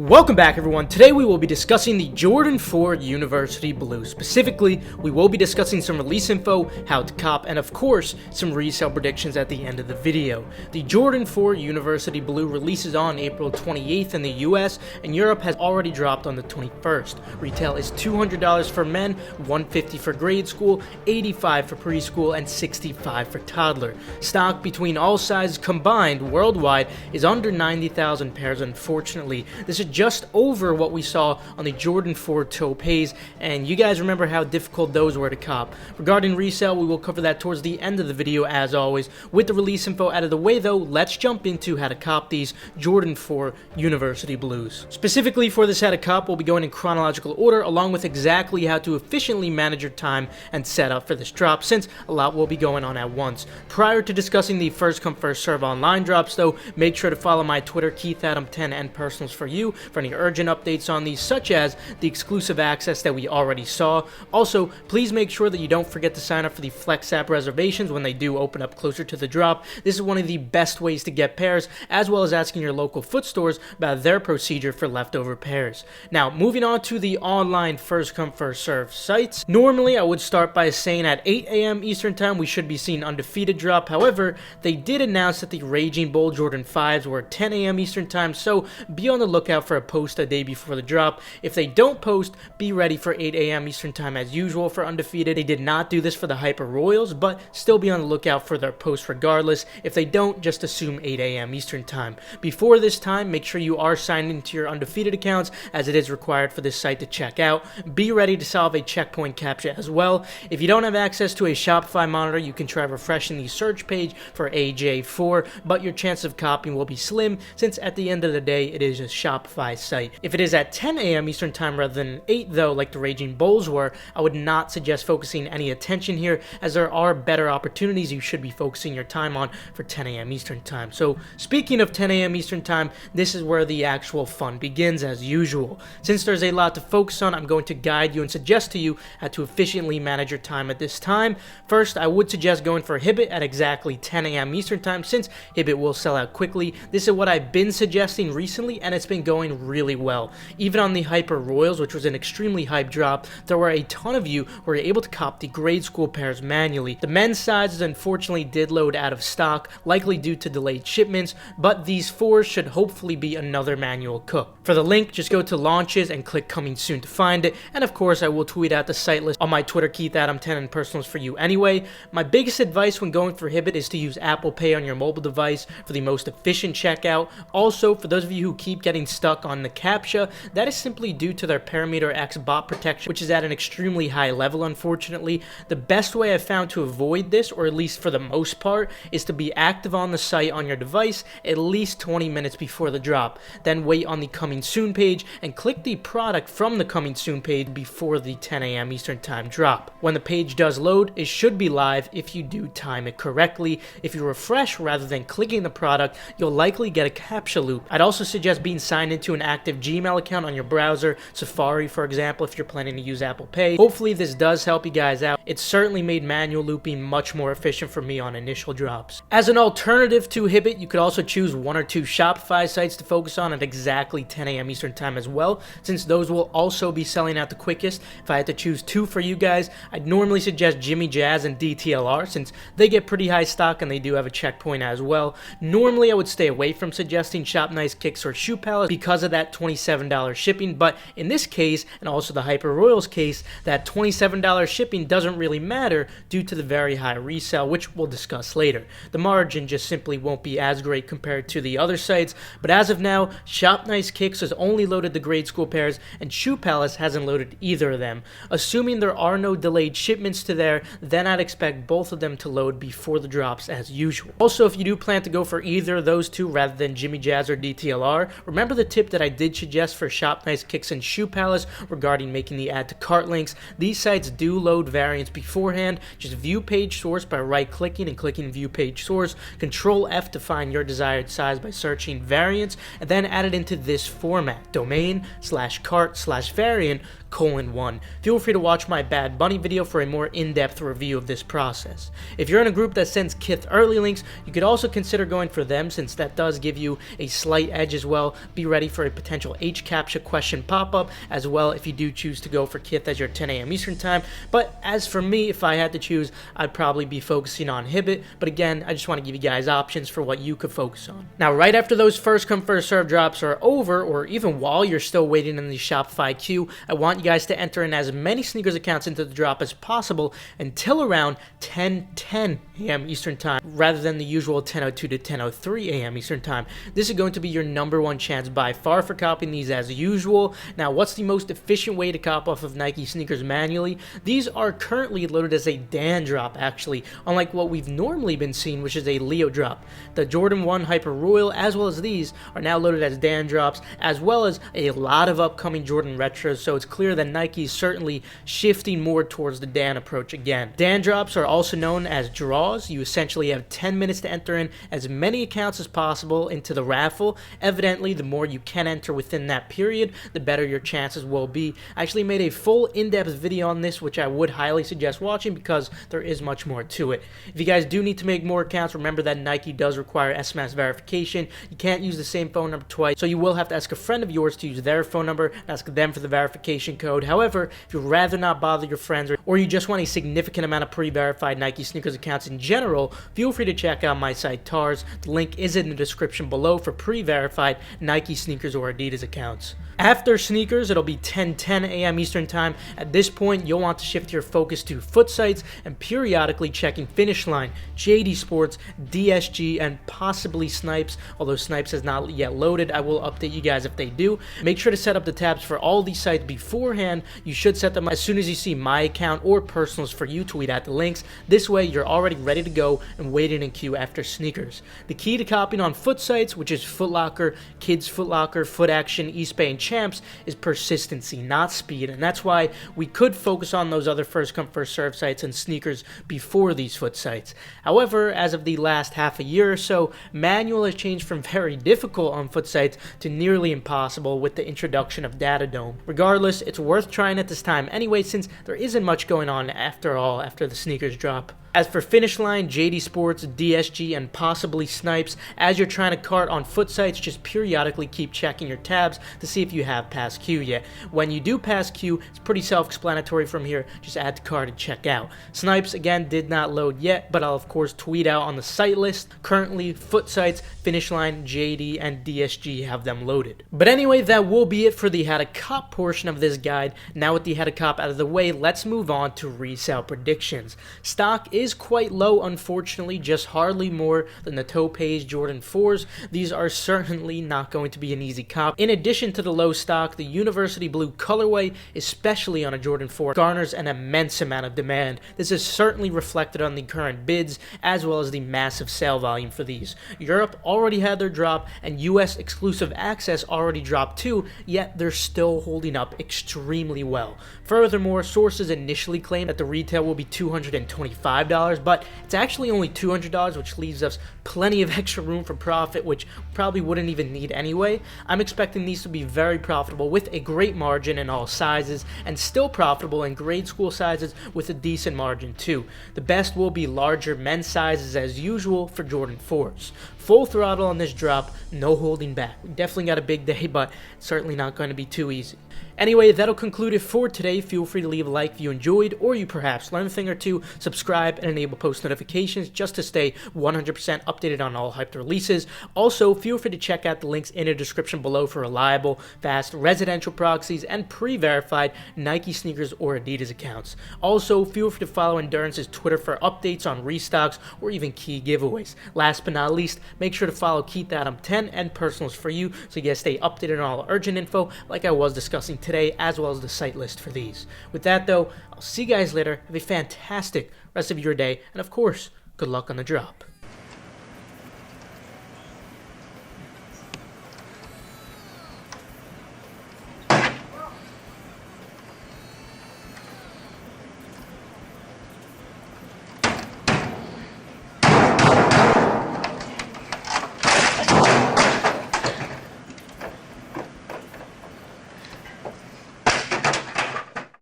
Welcome back, everyone. Today we will be discussing the Jordan 4 University Blue. Specifically, we will be discussing some release info, how to cop, and of course, some resale predictions at the end of the video. The Jordan 4 University Blue releases on April 28th in the US, and Europe has already dropped on the 21st. Retail is $200 for men, $150 for grade school, $85 for preschool, and $65 for toddler. Stock between all sizes combined worldwide is under 90,000 pairs, unfortunately. This is just over what we saw on the Jordan 4 Topes, and you guys remember how difficult those were to cop. Regarding resale, we will cover that towards the end of the video as always. With the release info out of the way though, let's jump into how to cop these Jordan 4 University Blues. Specifically for this how to cop, we'll be going in chronological order along with exactly how to efficiently manage your time and set up for this drop, since a lot will be going on at once. Prior to discussing the first come first serve online drops though, make sure to follow my Twitter KeithAdam10 and personals for you for any urgent updates on these, such as the exclusive access that we already saw. Also, please make sure that you don't forget to sign up for the Flex app reservations when they do open up closer to the drop. This is one of the best ways to get pairs, as well as asking your local foot stores about their procedure for leftover pairs. Now, moving on to the online first come first serve sites. Normally, I would start by saying at 8 a.m. Eastern time we should be seeing undefeated drop. However, they did announce that the Raging Bull Jordan 5s were at 10 a.m. Eastern time, so be on the lookout for a post a day before the drop. If they don't post, be ready for 8 a.m. Eastern time as usual for undefeated. They did not do this for the Hyper Royals, but still be on the lookout for their post regardless. If they don't, just assume 8 a.m. Eastern time. Before this time, make sure you are signed into your undefeated accounts, as it is required for this site to check out. Be ready to solve a checkpoint captcha as well. If you don't have access to a Shopify monitor, you can try refreshing the search page for AJ4, but your chance of copying will be slim, since at the end of the day, it is a Shopify site. If it is at 10 a.m. Eastern time rather than 8 though, like the Raging Bulls were, I would not suggest focusing any attention here, as there are better opportunities you should be focusing your time on for 10 a.m. Eastern time. So speaking of 10 a.m. Eastern time, this is where the actual fun begins as usual. Since there's a lot to focus on, I'm going to guide you and suggest to you how to efficiently manage your time at this time. First, I would suggest going for Hibbett at exactly 10 a.m. Eastern time, since Hibbett will sell out quickly. This is what I've been suggesting recently, and it's been going really well. Even on the Hyper Royals, which was an extremely hype drop, there were a ton of you who were able to cop the grade school pairs manually. The men's sizes unfortunately did load out of stock, likely due to delayed shipments, but these fours should hopefully be another manual cook. For the link, just go to launches and click coming soon to find it, and of course I will tweet out the site list on my Twitter KeithAdam10 and personals for you anyway. My biggest advice when going for Hibbett is to use Apple Pay on your mobile device for the most efficient checkout. Also, for those of you who keep getting stuck on the captcha, that is simply due to their Parameter X bot protection, which is at an extremely high level, unfortunately. The best way I've found to avoid this, or at least for the most part, is to be active on the site on your device at least 20 minutes before the drop. Then wait on the coming soon page and click the product from the coming soon page before the 10 a.m. Eastern time drop. When the page does load, it should be live if you do time it correctly. If you refresh rather than clicking the product, you'll likely get a captcha loop. I'd also suggest being signed into an active Gmail account on your browser, Safari for example, if you're planning to use Apple Pay. Hopefully this does help you guys out. It certainly made manual looping much more efficient for me on initial drops. As an alternative to Hibbett, you could also choose one or two Shopify sites to focus on at exactly 10 a.m. Eastern time as well, since those will also be selling out the quickest. If I had to choose two for you guys, I'd normally suggest Jimmy Jazz and DTLR, since they get pretty high stock and they do have a checkpoint as well. Normally I would stay away from suggesting Shop Nice Kicks or Shoe Palace because of that $27 shipping, but in this case, and also the Hyper Royals case, that $27 shipping doesn't really matter due to the very high resale, which we'll discuss later. The margin just simply won't be as great compared to the other sites, but as of now, Shop Nice Kicks has only loaded the grade school pairs, and Shoe Palace hasn't loaded either of them. Assuming there are no delayed shipments to there, then I'd expect both of them to load before the drops as usual. Also, if you do plan to go for either of those two rather than Jimmy Jazz or DTLR, remember the tip that I did suggest for Shop Nice Kicks and Shoe Palace regarding making the add to cart links. These sites do load variants beforehand. Just view page source by right-clicking and clicking view page source. Control F to find your desired size by searching variants, and then add it into this format: domain/cart/variant :1. Feel free to watch my Bad Bunny video for a more in-depth review of this process. If you're in a group that sends Kith early links, you could also consider going for them, since that does give you a slight edge as well. Be ready ready for a potential H-CAPTCHA question pop-up, as well if you do choose to go for Kith as your 10 a.m. Eastern time. But as for me, if I had to choose, I'd probably be focusing on Hibbett. But again, I just want to give you guys options for what you could focus on. Now, right after those first come first serve drops are over, or even while you're still waiting in the Shopify queue, I want you guys to enter in as many sneakers accounts into the drop as possible until around 10:10 a.m. Eastern time, rather than the usual 10:02 to 10:03 a.m. Eastern time. This is going to be your number one chance by far for copying these as usual. Now, what's the most efficient way to cop off of Nike sneakers manually? These are currently loaded as a Dan drop, actually, unlike what we've normally been seeing, which is a Leo drop. The Jordan 1 Hyper Royal, as well as these, are now loaded as Dan drops, as well as a lot of upcoming Jordan retros, so it's clear that Nike is certainly shifting more towards the Dan approach again. Dan drops are also known as draws. You essentially have 10 minutes to enter in as many accounts as possible into the raffle. Evidently, the more you can enter within that period, the better your chances will be. I actually made a full in-depth video on this, which I would highly suggest watching because there is much more to it. If you guys do need to make more accounts, remember that Nike does require SMS verification. You can't use the same phone number twice, so you will have to ask a friend of yours to use their phone number and ask them for the verification code. However, if you'd rather not bother your friends, or you just want a significant amount of pre-verified Nike sneakers accounts in general, feel free to check out my site TARS. The link is in the description below for pre-verified Nike sneakers or Adidas accounts. After sneakers, it'll be 10:10 a.m. Eastern time. At this point, you'll want to shift your focus to foot sites and periodically checking Finish Line, JD Sports, DSG, and possibly Snipes. Although Snipes has not yet loaded, I will update you guys if they do. Make sure to set up the tabs for all these sites beforehand. You should set them as soon as you see my account or personals for you. Tweet out the links. This way, you're already ready to go and waiting in queue after sneakers. The key to copying on foot sites, which is Foot Locker, Kids Foot Locker, Foot Action, Eastbay, and Champs, is persistency, not speed, and that's why we could focus on those other first come first serve sites and sneakers before these foot sites. However, as of the last half a year or so, manual has changed from very difficult on foot sites to nearly impossible with the introduction of Data Dome. Regardless, it's worth trying at this time anyway, since there isn't much going on after all after the sneakers drop. As for Finish Line, JD Sports, DSG, and possibly Snipes, as you're trying to cart on foot sites, just periodically keep checking your tabs to see if you have passed queue yet. When you do pass queue, it's pretty self-explanatory from here. Just add to cart and check out. Snipes, again, did not load yet, but I'll of course tweet out on the site list. Currently, foot sites, Finish Line, JD, and DSG have them loaded. But anyway, that will be it for the how to cop portion of this guide. Now with the how to cop out of the way, let's move on to resale predictions. Stock is quite low, unfortunately, just hardly more than the Topaz Jordan 4s. These are certainly not going to be an easy cop. In addition to the low stock, the University Blue colorway, especially on a Jordan 4, garners an immense amount of demand. This is certainly reflected on the current bids, as well as the massive sale volume for these. Europe already had their drop, and US exclusive access already dropped too, yet they're still holding up extremely well. Furthermore, sources initially claimed that the retail will be $225, but it's actually only $200, which leaves us plenty of extra room for profit, which probably wouldn't even need anyway. I'm expecting these to be very profitable with a great margin in all sizes, and still profitable in grade school sizes with a decent margin too. The best will be larger men's sizes as usual for Jordan 4s. Full throttle on this drop, no holding back. We definitely got a big day, but it's certainly not going to be too easy. Anyway, that'll conclude it for today. Feel free to leave a like if you enjoyed, or you perhaps learned a thing or two. Subscribe and enable post notifications just to stay 100% updated on all hyped releases. Also, feel free to check out the links in the description below for reliable, fast residential proxies and pre-verified Nike sneakers or Adidas accounts. Also, feel free to follow Endurance's Twitter for updates on restocks or even key giveaways. Last but not least, make sure to follow Keith Adam 10 and personals for you so you guys stay updated on all urgent info like I was discussing today, as well as the site list for these. With that though, I'll see you guys later. Have a fantastic rest of your day, and of course, good luck on the drop.